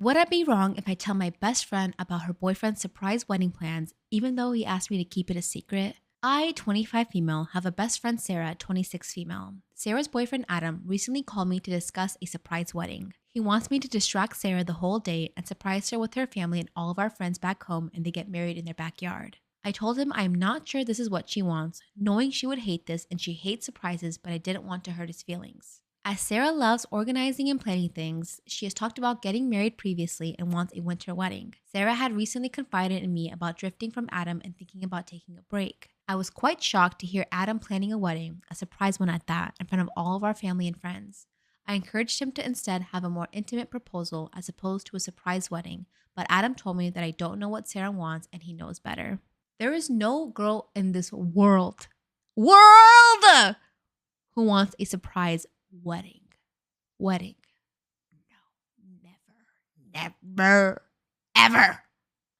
Would I be wrong if I tell my best friend about her boyfriend's surprise wedding plans, even though he asked me to keep it a secret? I, 25 female, have a best friend Sarah, 26 female. Sarah's boyfriend Adam recently called me to discuss a surprise wedding. He wants me to distract Sarah the whole day and surprise her with her family and all of our friends back home, and they get married in their backyard. I told him I am not sure this is what she wants, knowing she would hate this and she hates surprises, but I didn't want to hurt his feelings. As Sarah loves organizing and planning things, she has talked about getting married previously and wants a winter wedding. Sarah had recently confided in me about drifting from Adam and thinking about taking a break. I was quite shocked to hear Adam planning a wedding, a surprise one at that, in front of all of our family and friends. I encouraged him to instead have a more intimate proposal as opposed to a surprise wedding, but Adam told me that I don't know what Sarah wants and he knows better. There is no girl in this world who wants a surprise wedding. No, never, ever.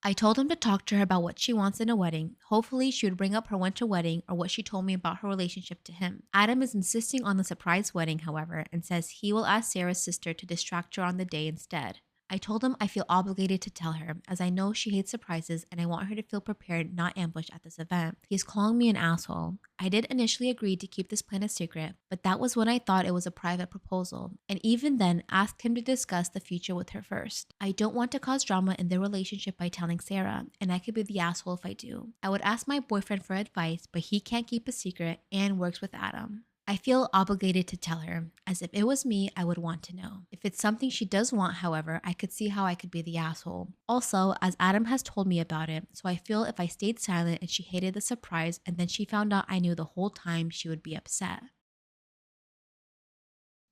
I told him to talk to her about what she wants in a wedding. Hopefully, she would bring up her winter wedding or what she told me about her relationship to him. Adam is insisting on the surprise wedding, however, and says he will ask Sarah's sister to distract her on the day instead. I told him I feel obligated to tell her, as I know she hates surprises and I want her to feel prepared, not ambushed at this event. He's calling me an asshole. I did initially agree to keep this plan a secret, but that was when I thought it was a private proposal, and even then asked him to discuss the future with her first. I don't want to cause drama in their relationship by telling Sarah, and I could be the asshole if I do. I would ask my boyfriend for advice, but he can't keep a secret and works with Adam. I feel obligated to tell her, as if it was me, I would want to know. If it's something she does want, however, I could see how I could be the asshole. Also, as Adam has told me about it, so I feel if I stayed silent and she hated the surprise and then she found out I knew the whole time, she would be upset.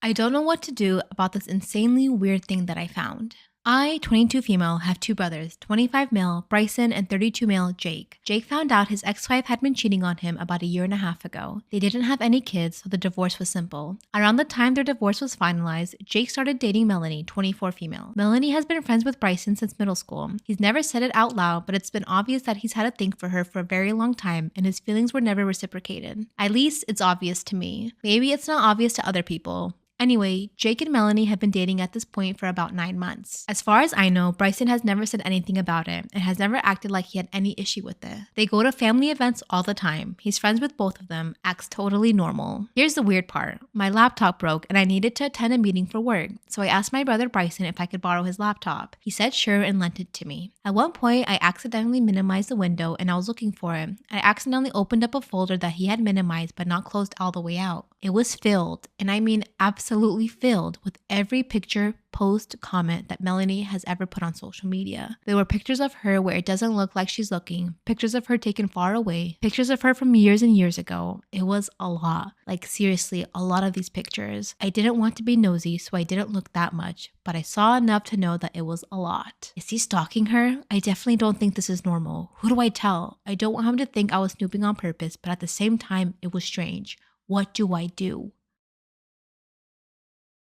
I don't know what to do about this insanely weird thing that I found. I, 22 female, have two brothers, 25 male, Bryson, and 32 male, Jake. Jake found out his ex-wife had been cheating on him about 1.5 years ago. They didn't have any kids, so the divorce was simple. Around the time their divorce was finalized, Jake started dating Melanie, 24 female. Melanie has been friends with Bryson since middle school. He's never said it out loud, but it's been obvious that he's had a thing for her for a very long time, and his feelings were never reciprocated. At least, it's obvious to me. Maybe it's not obvious to other people. Anyway, Jake and Melanie have been dating at this point for about 9 months. As far as I know, Bryson has never said anything about it and has never acted like he had any issue with it. They go to family events all the time. He's friends with both of them, acts totally normal. Here's the weird part. My laptop broke and I needed to attend a meeting for work, so I asked my brother Bryson if I could borrow his laptop. He said sure and lent it to me. At one point, I accidentally minimized the window and I was looking for it. I accidentally opened up a folder that he had minimized but not closed all the way out. It was filled, and I mean absolutely filled, with every picture, post, comment that Melanie has ever put on social media. There were pictures of her where it doesn't look like she's looking, pictures of her taken far away, pictures of her from years and years ago. It was a lot. Like seriously, a lot of these pictures. I didn't want to be nosy, so I didn't look that much, but I saw enough to know that it was a lot. Is he stalking her? I definitely don't think this is normal. Who do I tell? I don't want him to think I was snooping on purpose, but at the same time, it was strange. What do I do?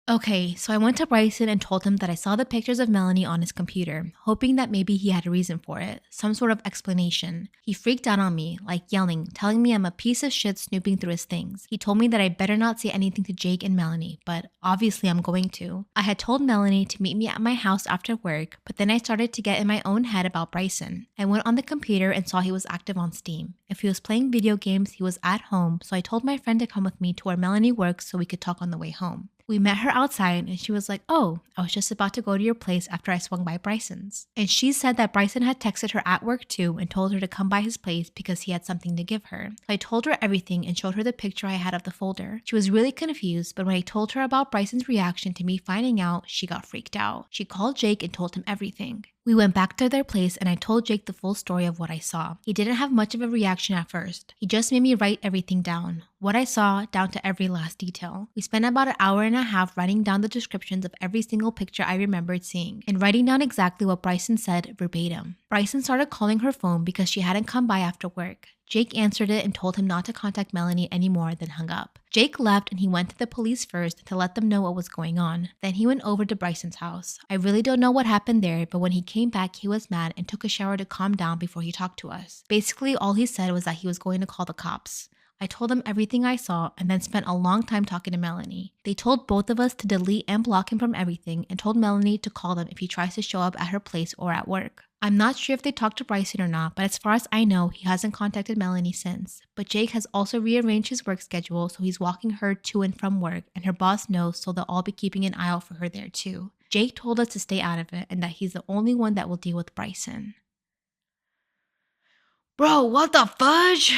Okay, so I went to Bryson and told him that I saw the pictures of Melanie on his computer, hoping that maybe he had a reason for it, some sort of explanation. He freaked out on me, like yelling, telling me I'm a piece of shit snooping through his things. He told me that I better not say anything to Jake and Melanie, but obviously I'm going to. I had told Melanie to meet me at my house after work, but then I started to get in my own head about Bryson. I went on the computer and saw he was active on Steam. If he was playing video games, he was at home, so I told my friend to come with me to where Melanie works so we could talk on the way home. We met her outside and she was like, oh, I was just about to go to your place after I swung by Bryson's. And she said that Bryson had texted her at work too and told her to come by his place because he had something to give her. So I told her everything and showed her the picture I had of the folder. She was really confused, but when I told her about Bryson's reaction to me finding out, she got freaked out. She called Jake and told him everything. We went back to their place and I told Jake the full story of what I saw. He didn't have much of a reaction at first. He just made me write everything down. What I saw, down to every last detail. We spent about 1.5 hours writing down the descriptions of every single picture I remembered seeing and writing down exactly what Bryson said verbatim. Bryson started calling her phone because she hadn't come by after work. Jake answered it and told him not to contact Melanie anymore, then hung up. Jake left and he went to the police first to let them know what was going on. Then he went over to Bryson's house. I really don't know what happened there, but when he came back, he was mad and took a shower to calm down before he talked to us. Basically, all he said was that he was going to call the cops. I told them everything I saw and then spent a long time talking to Melanie. They told both of us to delete and block him from everything and told Melanie to call them if he tries to show up at her place or at work. I'm not sure if they talked to Bryson or not, but as far as I know, he hasn't contacted Melanie since. But Jake has also rearranged his work schedule so he's walking her to and from work, and her boss knows, so they'll all be keeping an eye out for her there too. Jake told us to stay out of it and that he's the only one that will deal with Bryson. Bro, what the fudge?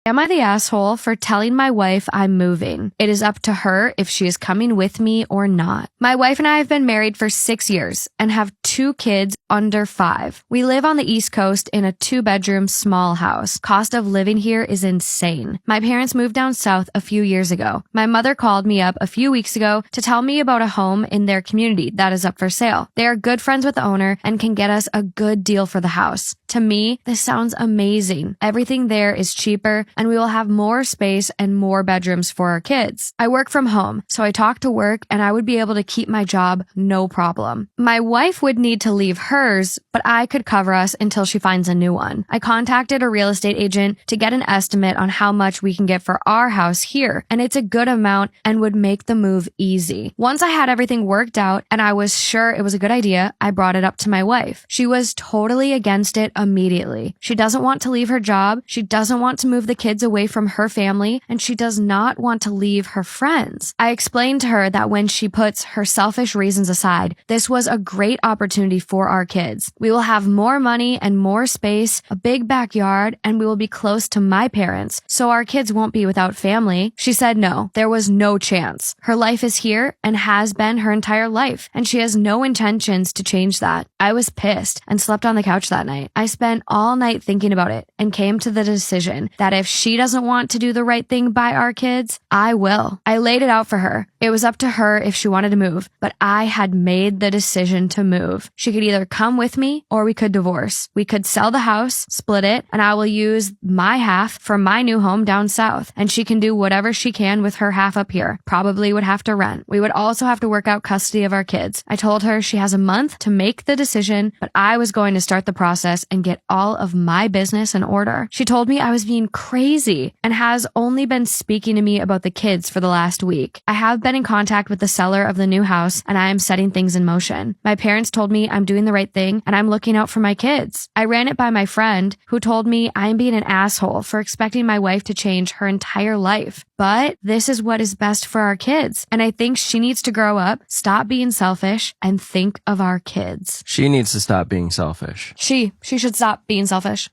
Am I the asshole for telling my wife I'm moving? It is up to her if she is coming with me or not. My wife and I have been married for 6 years and have 2 kids under 5. We live on the East Coast in a 2-bedroom small house. Cost of living here is insane. My parents moved down south a few years ago. My mother called me up a few weeks ago to tell me about a home in their community that is up for sale. They are good friends with the owner and can get us a good deal for the house. To me, this sounds amazing. Everything there is cheaper and we will have more space and more bedrooms for our kids. I work from home, so I talk to work and I would be able to keep my job no problem. My wife would need to leave hers, but I could cover us until she finds a new one. I contacted a real estate agent to get an estimate on how much we can get for our house here, and it's a good amount and would make the move easy. Once I had everything worked out and I was sure it was a good idea, I brought it up to my wife. She was totally against it immediately. She doesn't want to leave her job, she doesn't want to move the kids away from her family, and she does not want to leave her friends. I explained to her that when she puts her selfish reasons aside, this was a great opportunity for our kids. We will have more money and more space, a big backyard, and we will be close to my parents, so our kids won't be without family. She said no, there was no chance. Her life is here and has been her entire life, and she has no intentions to change that. I was pissed and slept on the couch that night. I spent all night thinking about it and came to the decision that if she doesn't want to do the right thing by our kids, I will. I laid it out for her. It was up to her if she wanted to move, but I had made the decision to move. She could either come with me or we could divorce. We could sell the house, split it, and I will use my half for my new home down south, and she can do whatever she can with her half up here. Probably would have to rent. We would also have to work out custody of our kids. I told her she has a month to make the decision, but I was going to start the process and get all of my business in order. She told me I was being crazy and has only been speaking to me about the kids for the last week. I have been in contact with the seller of the new house and I am setting things in motion. My parents told me I'm doing the right thing and I'm looking out for my kids. I ran it by my friend who told me I'm being an asshole for expecting my wife to change her entire life. But this is what is best for our kids. And I think she needs to grow up, stop being selfish, and think of our kids. She needs to stop being selfish. She should stop being selfish.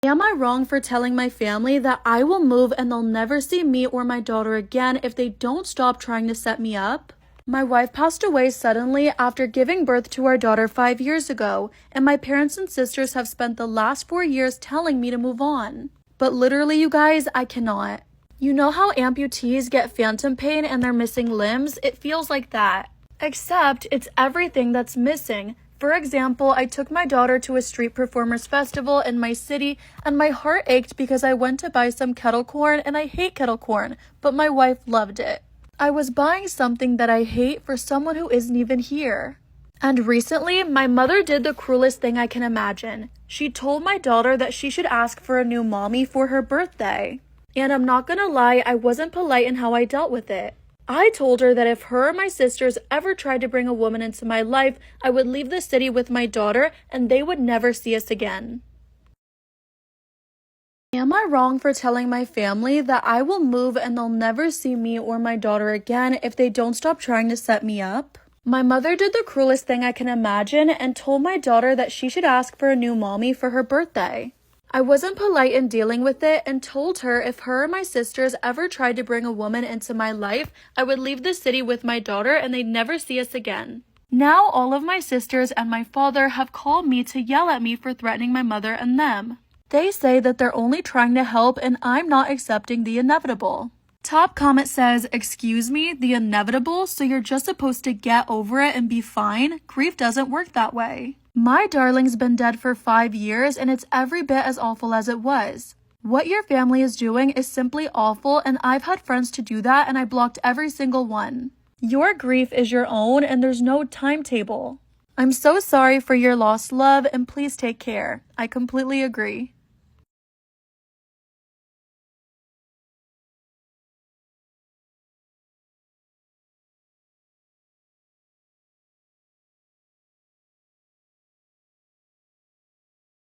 Am I wrong for telling my family that I will move and they'll never see me or my daughter again if they don't stop trying to set me up? My wife passed away suddenly after giving birth to our daughter 5 years ago, and my parents and sisters have spent the last 4 years telling me to move on. But literally, you guys, I cannot. You know how amputees get phantom pain and they're missing limbs? It feels like that. Except it's everything that's missing. For example, I took my daughter to a street performers festival in my city and my heart ached because I went to buy some kettle corn and I hate kettle corn, but my wife loved it. I was buying something that I hate for someone who isn't even here. And recently, my mother did the cruelest thing I can imagine. She told my daughter that she should ask for a new mommy for her birthday. And I'm not gonna lie, I wasn't polite in how I dealt with it. I told her that if her or my sisters ever tried to bring a woman into my life, I would leave the city with my daughter and they would never see us again. Am I wrong for telling my family that I will move and they'll never see me or my daughter again if they don't stop trying to set me up? My mother did the cruelest thing I can imagine and told my daughter that she should ask for a new mommy for her birthday. I wasn't polite in dealing with it and told her if her or my sisters ever tried to bring a woman into my life, I would leave the city with my daughter and they'd never see us again. Now all of my sisters and my father have called me to yell at me for threatening my mother and them. They say that they're only trying to help and I'm not accepting the inevitable. Top comment says, "Excuse me, the inevitable, so you're just supposed to get over it and be fine? Grief doesn't work that way." My darling's been dead for 5 years and it's every bit as awful as it was. What your family is doing is simply awful and I've had friends to do that and I blocked every single one. Your grief is your own and there's no timetable. I'm so sorry for your lost love and please take care. I completely agree.